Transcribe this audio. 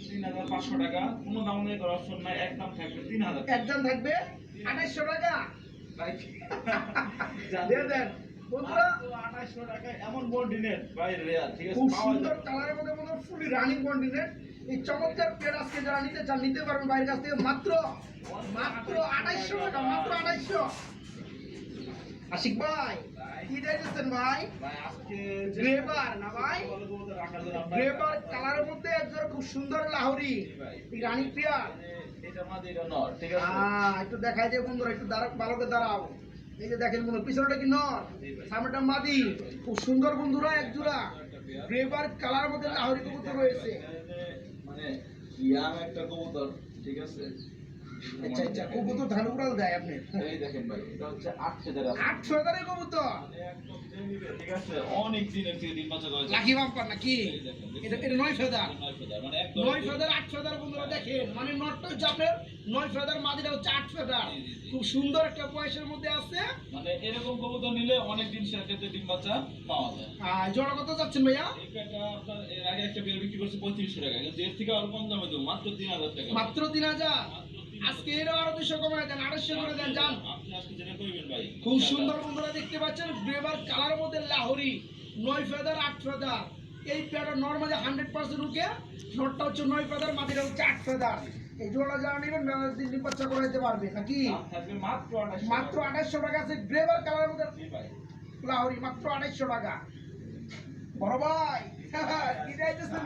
3500 টাকা, কোনো দামাদামি করার অপশন নাই, একদম থাকবে 3000 একদম থাকবে 2800 টাকা। ভাই দিয়ে দেন বন্ধুরা, 2800 টাকা এমন বন্ডিনেট ভাই রেয়ার, ঠিক আছে, খুব পাওয়া সুন্দর যায়। কালারের মধ্যে ফুলি রানিং কন্টিনেন্ট। এই চমৎকার পেয়ার আজকে যারা নিতে চান নিতে পারবেন বাইরের কাছ থেকে মাত্র 2800 টাকা, মাত্র 2800। আশিক ভাই কি দিয়েছেন ভাই? ভাই আজকে গ্রেবার না ভাই, বলে বলতে রাখার জন্য আমরা গ্রেবার কালারের মধ্যে একজন খুব সুন্দর লাহোরি এই রানী পেয়ার। এটা মাঝে এটা নর, ঠিক আছে। একটু দেখাই দিয়ে বন্ধুরা, একটু দাঁড়া, ভালো করে দাঁড়াও। এই যে দেখেন বন্ধু, পিছনটা কি নর, সামনেটা মাদি, খুব সুন্দর বন্ধুরা এক জোড়া গ্রেবার কালারের মধ্যে লাহোরি কবুতর রয়েছে। মানে ইয়াং একটা কবুতর, ঠিক আছে। আচ্ছা আচ্ছা, কবুতর ধান উড়াল দেয় আপনি। এই দেখেন ভাই, এটা হচ্ছে 8000 আছে। 800 এর কবুতর, একদম জেনুইন, ঠিক আছে, অনেক দিনের থেকে ডিম বাচ্চা করেছে। লাকি বাম্পার নাকি? এটা 9 ফেদার, 9 ফেদার, মানে একদম 9 ফেদার 8 ফেদার বন্ধুরা দেখেন, মানে নটটা হচ্ছে আপনার 9 ফেদার, মাদিটা হচ্ছে 8 ফেদার। খুব সুন্দর একটা বয়সের মধ্যে আছে। মানে এরকম কবুতর নিলে অনেক দিন সাথে ডিম বাচ্চা পাওয়া যায়। জোড়া কত যাচ্ছেন ভাইয়া? এই পেটা আপনার এর আগে একটা বের বিক্রি করছে 3500 টাকা, কিন্তু এর থেকে আরো কম দামে দেবো, মাত্র 3000 টাকা। মাত্র 3000। আজকে এরও আরো 200 কমায় দেন, 800 করে দেন জান। আপনি আজকে যেটা করবেন ভাই, খুব সুন্দর বন্ধুরা দেখতে পাচ্ছেন, গ্রেভার কালার মধ্যে লাহোরি 9 ফেদার 8 ফেদার। এই পেয়ারটা নরমালি 100% উঠে, নটটা হচ্ছে 9 ফেদার, মাদিটা হচ্ছে 8 ফেদার। এই জোড়া যারা নেবেন দিল্লি বাচ্চা করাইতে পারবে নাকি? দাম থাকবে মাত্র 2800 মাত্র 2800 টাকা আছে গ্রেভার কালারের মধ্যে জি ভাই। লাহোরি, মাত্র 2800 টাকা। বড় ভাই কি চাইতেছেন?